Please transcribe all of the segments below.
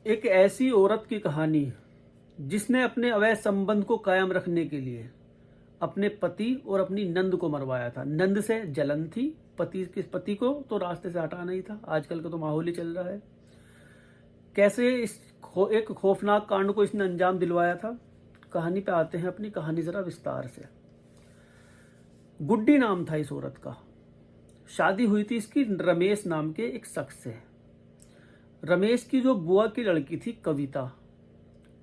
एक ऐसी औरत की कहानी जिसने अपने अवैध संबंध को कायम रखने के लिए अपने पति और अपनी नंद को मरवाया था। नंद से जलन थी, पति को तो रास्ते से हटाना ही था। आजकल का तो माहौल ही चल रहा है। कैसे एक खौफनाक कांड को इसने अंजाम दिलवाया था, कहानी पे आते हैं। अपनी कहानी जरा विस्तार से। गुड्डी नाम था इस औरत का। शादी हुई थी इसकी रमेश नाम के एक शख्स से। रमेश की जो बुआ की लड़की थी कविता,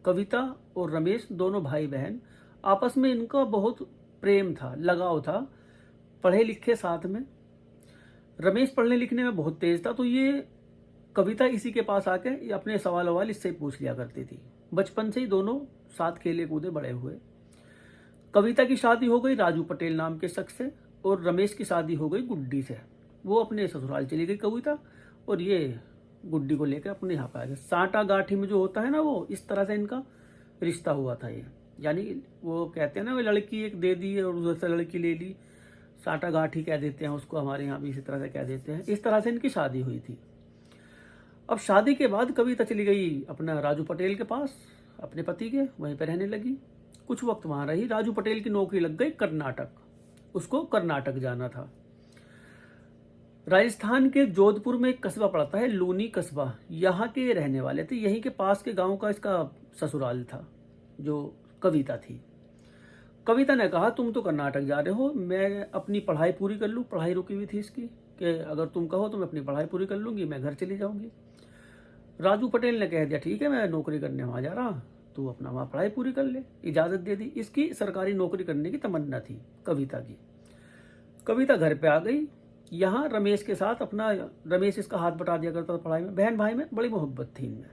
कविता और रमेश दोनों भाई बहन, आपस में इनका बहुत प्रेम था, लगाव था। पढ़े लिखे साथ में। रमेश पढ़ने लिखने में बहुत तेज था, तो ये कविता इसी के पास आके अपने सवाल इससे पूछ लिया करती थी। बचपन से ही दोनों साथ खेले कूदे बड़े हुए। कविता की शादी हो गई राजू पटेल नाम के शख्स से, और रमेश की शादी हो गई गुड्डी से। वो अपने ससुराल चली गई कविता, और ये गुड्डी को लेकर अपने यहाँ पे आ गए। साटा गाठी में जो होता है ना, वो इस तरह से इनका रिश्ता हुआ था ये। यानी वो कहते हैं ना, वो लड़की एक दे दी और उधर से लड़की ले ली, साटा गाठी कह देते हैं उसको, हमारे यहाँ भी इसी तरह से कह देते हैं। इस तरह से इनकी शादी हुई थी। अब शादी के बाद कविता चली गई अपना राजू पटेल के पास, अपने पति के, वहीं पर रहने लगी। कुछ वक्त वहां रही। राजू पटेल की नौकरी लग गई कर्नाटक, उसको कर्नाटक जाना था। राजस्थान के जोधपुर में एक कस्बा पड़ता है, लूनी कस्बा। यहाँ के रहने वाले थे, यहीं के पास के गांव का इसका ससुराल था, जो कविता थी। कविता ने कहा, तुम तो कर्नाटक जा रहे हो, मैं अपनी पढ़ाई पूरी कर लूँ। पढ़ाई रुकी हुई थी इसकी, कि अगर तुम कहो तो मैं अपनी पढ़ाई पूरी कर लूँगी, मैं घर चली जाऊँगी। राजू पटेल ने कह दिया, ठीक है, मैं नौकरी करने वहाँ जा रहा, तू अपना वहाँ पढ़ाई पूरी कर ले। इजाज़त दे दी। इसकी सरकारी नौकरी करने की तमन्ना थी कविता की। कविता घर पे आ गई। यहाँ रमेश के साथ अपना, रमेश इसका हाथ बटा दिया करता था पढ़ाई में। बहन भाई में बड़ी मोहब्बत थी इनमें।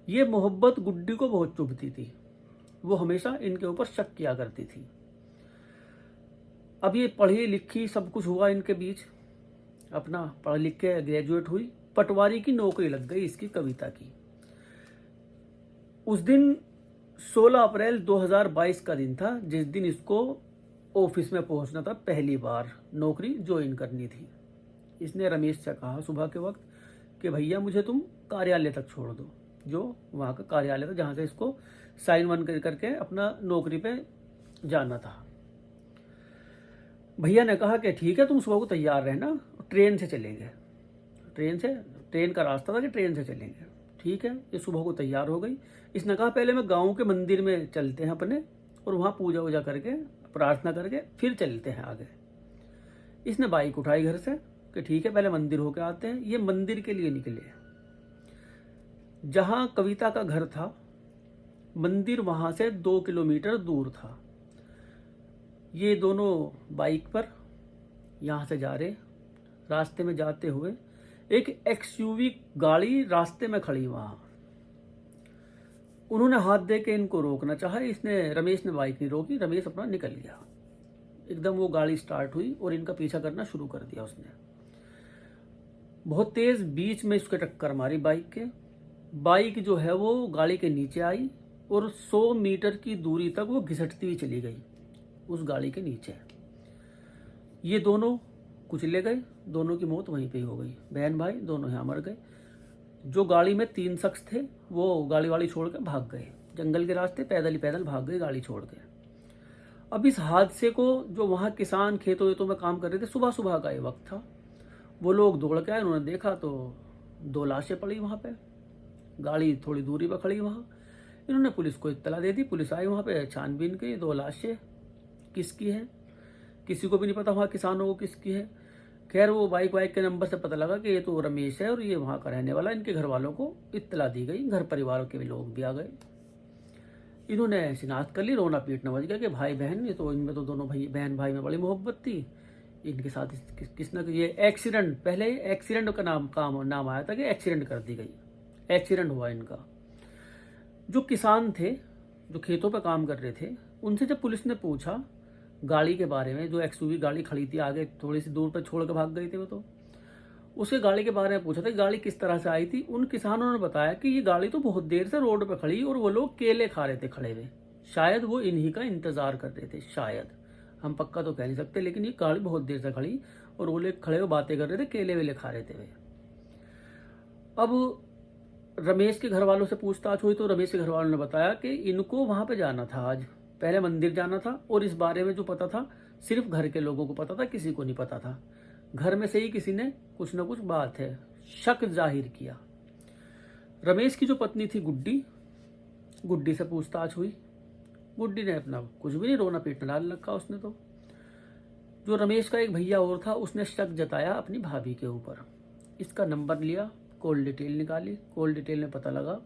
ये मोहब्बत गुड्डी को बहुत चुभती थी। वो हमेशा इनके ऊपर शक किया करती थी। अब ये पढ़ी लिखी, सब कुछ हुआ इनके बीच, अपना पढ़ लिख के ग्रेजुएट हुई, पटवारी की नौकरी लग गई इसकी कविता की। उस दिन 16 अप्रैल 2022 का दिन था, जिस दिन इसको ऑफिस में पहुंचना था। पहली बार नौकरी ज्वाइन करनी थी। इसने रमेश से कहा सुबह के वक्त कि भैया मुझे तुम कार्यालय तक छोड़ दो, जो वहाँ का कार्यालय था जहाँ से इसको साइन वन करके अपना नौकरी पे जाना था। भैया ने कहा कि ठीक है, तुम सुबह को तैयार रहना, ट्रेन से चलेंगे। ट्रेन का रास्ता था कि ट्रेन से चलेंगे। ठीक है, ये सुबह को तैयार हो गई। इसने कहा पहले मैं गाँव के मंदिर में चलते हैं अपने, और वहाँ पूजा वूजा करके प्रार्थना करके फिर चलते हैं आगे। इसने बाइक उठाई घर से कि ठीक है, पहले मंदिर होके आते हैं। ये मंदिर के लिए निकले। जहां कविता का घर था, मंदिर वहां से 2 किलोमीटर दूर था। ये दोनों बाइक पर यहां से जा रहे। रास्ते में जाते हुए एक एक्सयूवी गाड़ी रास्ते में खड़ी वहां। उन्होंने हाथ दे के इनको रोकना चाहा। रमेश ने बाइक नहीं रोकी। रमेश अपना निकल गया। एकदम वो गाड़ी स्टार्ट हुई और इनका पीछा करना शुरू कर दिया उसने। बहुत तेज बीच में उसके टक्कर मारी बाइक के। बाइक जो है वो गाड़ी के नीचे आई और 100 मीटर की दूरी तक वो घिसटती हुई चली गई उस गाड़ी के नीचे। ये दोनों कुचले गए। दोनों की मौत वहीं पे ही हो गई। बहन भाई दोनों यहाँ मर गए। जो गाड़ी में 3 शख्स थे वो गाड़ी वाड़ी छोड़ के भाग गए। जंगल के रास्ते पैदल ही पैदल भाग गए गाड़ी छोड़ के। अब इस हादसे को, जो वहाँ किसान खेतों वेतों में काम कर रहे थे, सुबह सुबह का ये वक्त था, वो लोग दौड़ के आए। उन्होंने देखा तो 2 लाशें पड़ी वहाँ पे। गाड़ी थोड़ी दूरी पर खड़ी वहाँ। इन्होंने पुलिस को इत्तला दे दी। पुलिस आई वहाँ पे, छानबीन की। 2 लाशें किसकी है किसी को भी नहीं पता, वहाँ किसानों को किसकी है। खैर वो बाइक के नंबर से पता लगा कि ये तो रमेश है और ये वहाँ का रहने वाला। इनके घर वालों को इत्तला दी गई। घर परिवार के भी लोग भी आ गए। इन्होंने शिनाख्त कर ली। रोना पीटना बच गया कि भाई बहन, ये तो इनमें तो दोनों बहन भाई में बड़ी मोहब्बत थी। इनके साथ किसने ये एक्सीडेंट, पहले एक्सीडेंट का नाम आया था कि एक्सीडेंट कर दी गई। एक्सीडेंट हुआ इनका। जो किसान थे, जो खेतों पर काम कर रहे थे, उनसे जब पुलिस ने पूछा गाड़ी के बारे में, जो एक्सयूवी गाड़ी खड़ी थी आगे थोड़ी सी दूर पर छोड़ कर भाग गई थी वो, तो उसके गाड़ी के बारे में पूछा था, गाड़ी किस तरह से आई थी। उन किसानों ने बताया कि ये गाड़ी तो बहुत देर से रोड पर खड़ी और वो लोग केले खा रहे थे खड़े हुए। शायद वो इन्हीं का इंतजार कर रहे थे, शायद, हम पक्का तो कह नहीं सकते, लेकिन ये गाड़ी बहुत देर से खड़ी और वो लोग खड़े हुए बातें कर रहे थे, केले वेले खा रहे थे वे। अब रमेश के घर वालों से पूछताछ हुई तो रमेश के घर वालों ने बताया कि इनको वहां पे जाना था, आज पहले मंदिर जाना था, और इस बारे में जो पता था सिर्फ घर के लोगों को पता था, किसी को नहीं पता था। घर में से ही किसी ने कुछ ना कुछ बात है शक जाहिर किया। रमेश की जो पत्नी थी गुड्डी, गुड्डी से पूछताछ हुई। गुड्डी ने अपना कुछ भी नहीं, रोना पीटना डाल रखा उसने। तो जो रमेश का एक भैया और था उसने शक जताया अपनी भाभी के ऊपर। इसका नंबर लिया, कॉल डिटेल निकाली। कॉल डिटेल में पता लगा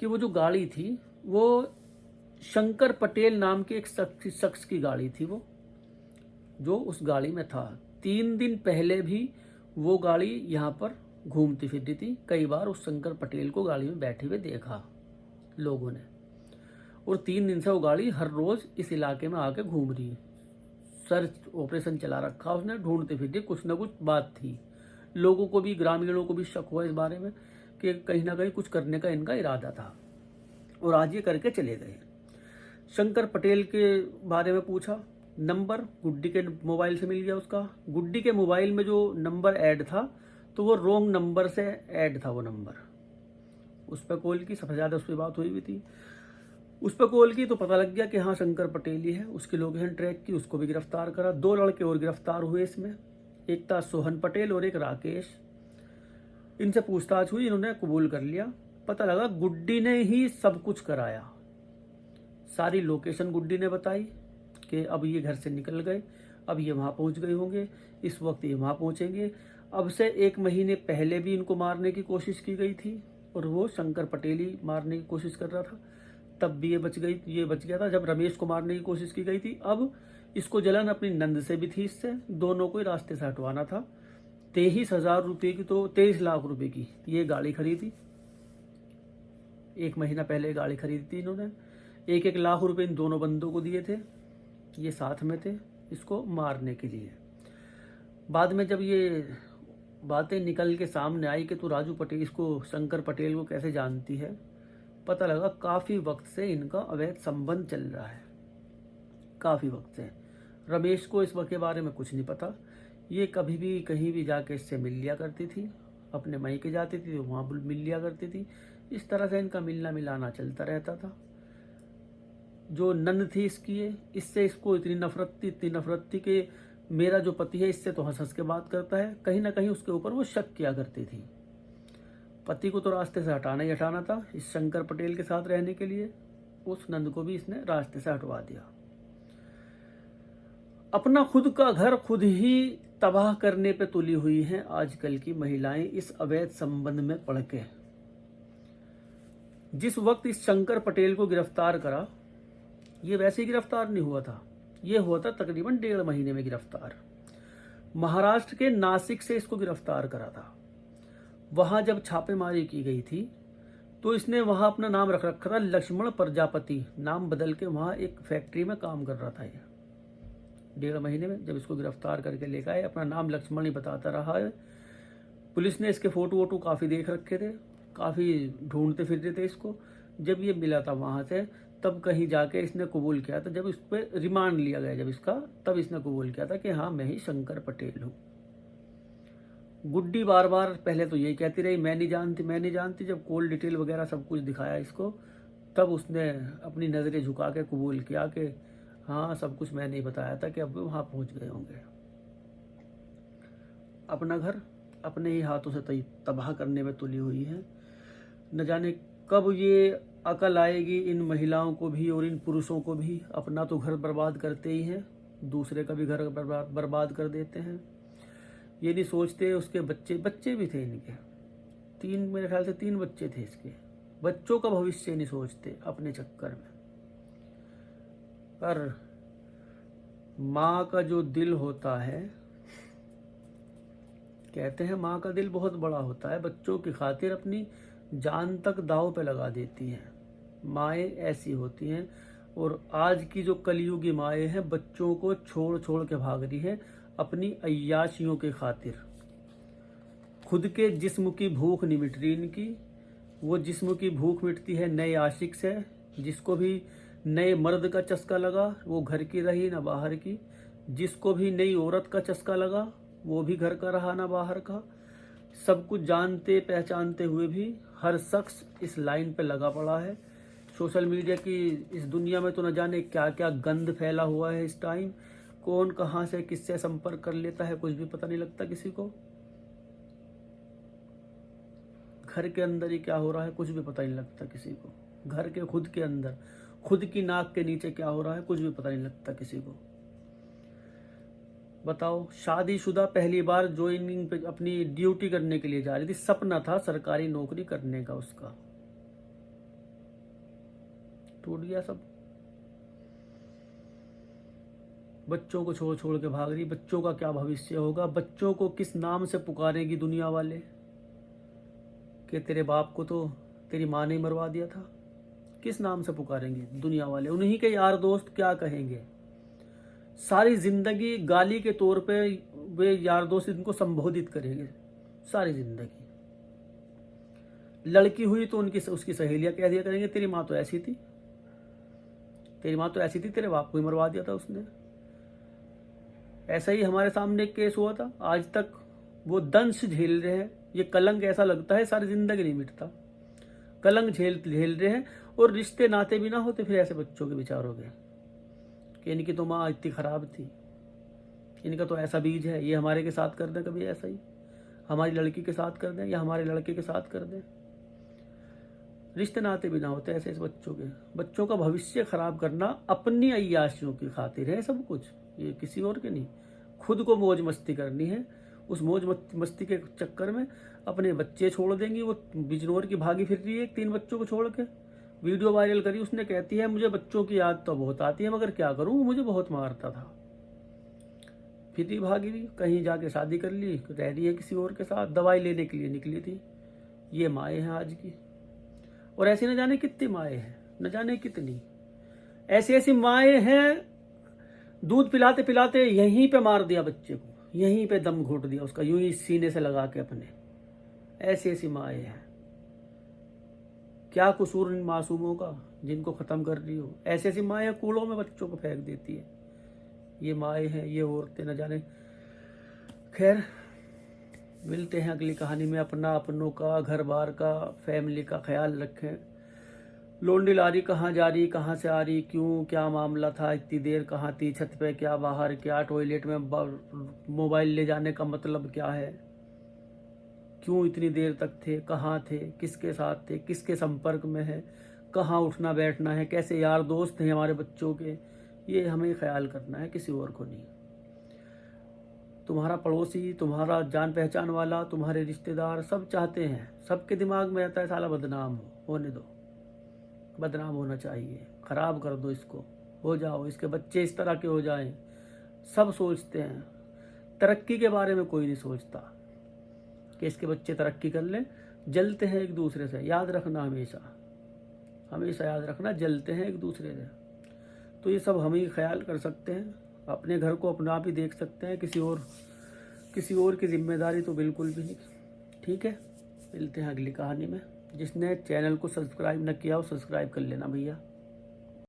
कि वो जो गाड़ी थी वो शंकर पटेल नाम के एक शख्स की गाड़ी थी, वो जो उस गाड़ी में था। 3 दिन पहले भी वो गाड़ी यहाँ पर घूमती फिरती थी। कई बार उस शंकर पटेल को गाड़ी में बैठे हुए देखा लोगों ने, और 3 दिन से वो गाड़ी हर रोज इस इलाके में आके घूम रही है। सर्च ऑपरेशन चला रखा उसने, ढूंढते फिरते कुछ ना कुछ बात थी। लोगों को भी, ग्रामीणों को भी शक हुआ इस बारे में कि कहीं ना कहीं कुछ करने का इनका इरादा था, और आज ये करके चले गए। शंकर पटेल के बारे में पूछा, नंबर गुड्डी के मोबाइल से मिल गया उसका। गुड्डी के मोबाइल में जो नंबर ऐड था तो वो रॉन्ग नंबर से ऐड था वो नंबर। उस पर कॉल की, सबसे ज़्यादा उस पर बात हुई भी थी। उस पर कॉल की तो पता लग गया कि हाँ शंकर पटेल ही है। उसकी लोकेशन ट्रैक की, उसको भी गिरफ्तार करा। 2 लड़के और गिरफ्तार हुए इसमें, एक था सोहन पटेल और एक राकेश। इनसे पूछताछ हुई, इन्होंने कबूल कर लिया। पता लगा गुड्डी ने ही सब कुछ कराया। सारी लोकेशन गुड्डी ने बताई कि अब ये घर से निकल गए, अब ये वहाँ पहुँच गए होंगे, इस वक्त ये वहाँ पहुँचेंगे। अब से 1 महीने पहले भी इनको मारने की कोशिश की गई थी, और वो शंकर पटेल ही मारने की कोशिश कर रहा था। तब भी ये बच गया था जब रमेश को मारने की कोशिश की गई थी। अब इसको जलन अपनी नंद से भी थी, इससे दोनों को ही रास्ते से हटवाना था। 23,000 रुपये की, तो 23 लाख रुपए की ये गाड़ी खरीदी। 1 महीना पहले गाड़ी खरीदी थी इन्होंने। 1-1 लाख रुपए इन दोनों बंदों को दिए थे, ये साथ में थे इसको मारने के लिए। बाद में जब ये बातें निकल के सामने आई कि तू राजू पटेल, इसको शंकर पटेल को कैसे जानती है, पता लगा काफ़ी वक्त से इनका अवैध संबंध चल रहा है, काफ़ी वक्त से। रमेश को इस वक्त के बारे में कुछ नहीं पता। ये कभी भी कहीं भी जाके इससे मिल लिया करती थी, अपने मायके जाती थी तो वहाँ मिल लिया करती थी। इस तरह से इनका मिलना मिलाना चलता रहता था। जो नंद थी इसकी, इससे इसको इतनी नफरत थी कि मेरा जो पति है इससे तो हंस हंस के बात करता है। कहीं ना कहीं उसके ऊपर वो शक किया करती थी। पति को तो रास्ते से हटाना ही हटाना था इस शंकर पटेल के साथ रहने के लिए। उस नंद को भी इसने रास्ते से हटवा दिया। अपना खुद का घर खुद ही तबाह करने पे तुली हुई हैं आजकल की महिलाएं इस अवैध संबंध में पड़ के। जिस वक्त इस शंकर पटेल को गिरफ्तार करा, ये वैसे ही गिरफ्तार नहीं हुआ था, ये हुआ था तकरीबन 1.5 महीने में गिरफ्तार। महाराष्ट्र के नासिक से इसको गिरफ्तार करा था। वहां जब छापेमारी की गई थी तो इसने वहां अपना नाम रख रखा था लक्ष्मण प्रजापति, नाम बदल के वहां एक फैक्ट्री में काम कर रहा था। ये 1.5 महीने में जब इसको गिरफ्तार करके लेकर आए, अपना नाम लक्ष्मण ही बताता रहा है। पुलिस ने इसके फोटो वोटो काफ़ी देख रखे थे, काफ़ी ढूंढते फिरते थे इसको। जब ये मिला था वहाँ से, तब कहीं जाके इसने कबूल किया था। जब इस पर रिमांड लिया गया जब इसका, तब इसने कबूल किया था कि हाँ मैं ही शंकर पटेल हूँ। गुड्डी बार बार पहले तो यही कहती रही मैं नहीं जानती। जब कॉल डिटेल वगैरह सब कुछ दिखाया इसको, तब उसने अपनी नज़रें झुका के कबूल किया कि हाँ सब कुछ मैंने ही बताया था कि अब वहाँ पहुँच गए होंगे। अपना घर अपने ही हाथों से तबाह करने में तुली हुई है। न जाने कब ये अकल आएगी इन महिलाओं को भी और इन पुरुषों को भी। अपना तो घर बर्बाद करते ही हैं, दूसरे का भी घर बर्बाद कर देते हैं। ये नहीं सोचते उसके बच्चे भी थे इनके, 3 मेरे ख्याल से 3 बच्चे थे इसके। बच्चों का भविष्य नहीं सोचते अपने चक्कर में। पर माँ का जो दिल होता है, कहते हैं माँ का दिल बहुत बड़ा होता है, बच्चों की खातिर अपनी जान तक दांव पे लगा देती हैं। माएँ ऐसी होती हैं। और आज की जो कलयुगी माएँ हैं, बच्चों को छोड़ छोड़ के भाग रही हैं अपनी अय्याशियों के खातिर। खुद के जिस्म की भूख नहीं मिट रही इनकी। वो जिस्म की भूख मिटती है नए आशिक से, जिसको भी नए मर्द का चस्का लगा वो घर की रही ना बाहर की। जिसको भी नई औरत का चस्का लगा वो भी घर का रहा ना बाहर का। सब कुछ जानते पहचानते हुए भी हर शख्स इस लाइन पे लगा पड़ा है। सोशल मीडिया की इस दुनिया में तो न जाने क्या क्या गंद फैला हुआ है इस टाइम। कौन कहाँ से किससे संपर्क कर लेता है कुछ भी पता नहीं लगता किसी को। घर के अंदर ही क्या हो रहा है कुछ भी पता नहीं लगता किसी को। घर के खुद के अंदर, खुद की नाक के नीचे क्या हो रहा है कुछ भी पता नहीं लगता किसी को। बताओ, शादीशुदा पहली बार ज्वाइनिंग पे अपनी ड्यूटी करने के लिए जा रही थी। सपना था सरकारी नौकरी करने का उसका, टूट गया सब। बच्चों को छोड़ छोड़ के भाग रही। बच्चों का क्या भविष्य होगा? बच्चों को किस नाम से पुकारेगी दुनिया वाले कि तेरे बाप को तो तेरी माँ ने मरवा दिया था? किस नाम से पुकारेंगे दुनिया वाले? उन्हीं के यार दोस्त क्या कहेंगे? सारी जिंदगी गाली के तौर पे वे यार दोस्त इनको संबोधित करेंगे सारी जिंदगी। लड़की हुई तो उसकी सहेलियां कह दिया करेंगे तेरी माँ तो ऐसी थी, तेरी माँ तो ऐसी थी, तेरे बाप को ही मरवा दिया था उसने। ऐसा ही हमारे सामने एक केस हुआ था। आज तक वो दंश झेल रहे हैं। ये कलंक ऐसा लगता है सारी जिंदगी नहीं मिटता। कलंक झेल रहे हैं और रिश्ते नाते भी ना होते फिर ऐसे बच्चों के विचारोगे कि इनकी तो माँ इतनी खराब थी, इनका तो ऐसा बीज है, ये हमारे के साथ कर दें कभी ऐसा ही, हमारी लड़की के साथ कर दें या हमारे लड़के के साथ कर दें। रिश्ते नाते भी ना होते ऐसे इस बच्चों का भविष्य खराब करना अपनी अय्याशियों की खातिर है सब कुछ, ये किसी और के नहीं। खुद को मौज मस्ती करनी है, उस मौज मस्ती के चक्कर में अपने बच्चे छोड़ देंगी। वो बिजनौर की भागी फिर रही है 3 बच्चों को छोड़ के, वीडियो वायरल करी उसने। कहती है मुझे बच्चों की याद तो बहुत आती है मगर क्या करूं, मुझे बहुत मारता था। फिर भागी भी, कहीं जाके शादी कर ली, रह रही है किसी और के साथ, दवाई लेने के लिए निकली थी। ये माएँ हैं आज की। और ऐसी न जाने कितनी माएँ हैं, न जाने कितनी ऐसी ऐसी माएँ हैं। दूध पिलाते पिलाते यहीं पे मार दिया बच्चे को, यहीं पे दम घोट दिया उसका, यूं ही सीने से लगा के अपने। ऐसी ऐसी माएँ हैं। क्या कसूर इन मासूमों का जिनको खत्म कर रही हो? ऐसी ऐसी माएँ कूड़ों में बच्चों को फेंक देती है। ये माएँ हैं, ये औरतें न जाने। खैर, मिलते हैं अगली कहानी में। अपना, अपनों का, घर बार का, फैमिली का ख्याल रखें। लौंडी लारी कहाँ जा रही, कहाँ से आ रही, क्यों, क्या मामला था, इतनी देर कहाँ थी, छत पे क्या, बाहर क्या, टॉयलेट में मोबाइल ले जाने का मतलब क्या है, क्यों इतनी देर तक थे, कहाँ थे, किसके साथ थे, किसके संपर्क में है, कहाँ उठना बैठना है, कैसे यार दोस्त हैं हमारे बच्चों के, ये हमें ख्याल करना है, किसी और को नहीं। तुम्हारा पड़ोसी, तुम्हारा जान पहचान वाला, तुम्हारे रिश्तेदार सब चाहते हैं, सबके दिमाग में रहता है साला बदनाम होने दो, बदनाम होना चाहिए, खराब कर दो इसको, हो जाओ, इसके बच्चे इस तरह के हो जाएं। सब सोचते हैं, तरक्की के बारे में कोई नहीं सोचता कि इसके बच्चे तरक्की कर लें। जलते हैं एक दूसरे से, याद रखना, हमेशा हमेशा याद रखना, जलते हैं एक दूसरे से। तो ये सब हम ही ख्याल कर सकते हैं, अपने घर को अपना आप ही देख सकते हैं, किसी और की जिम्मेदारी तो बिल्कुल भी नहीं। ठीक है, मिलते हैं अगली कहानी में। जिसने चैनल को सब्सक्राइब न किया हो सब्सक्राइब कर लेना भैया।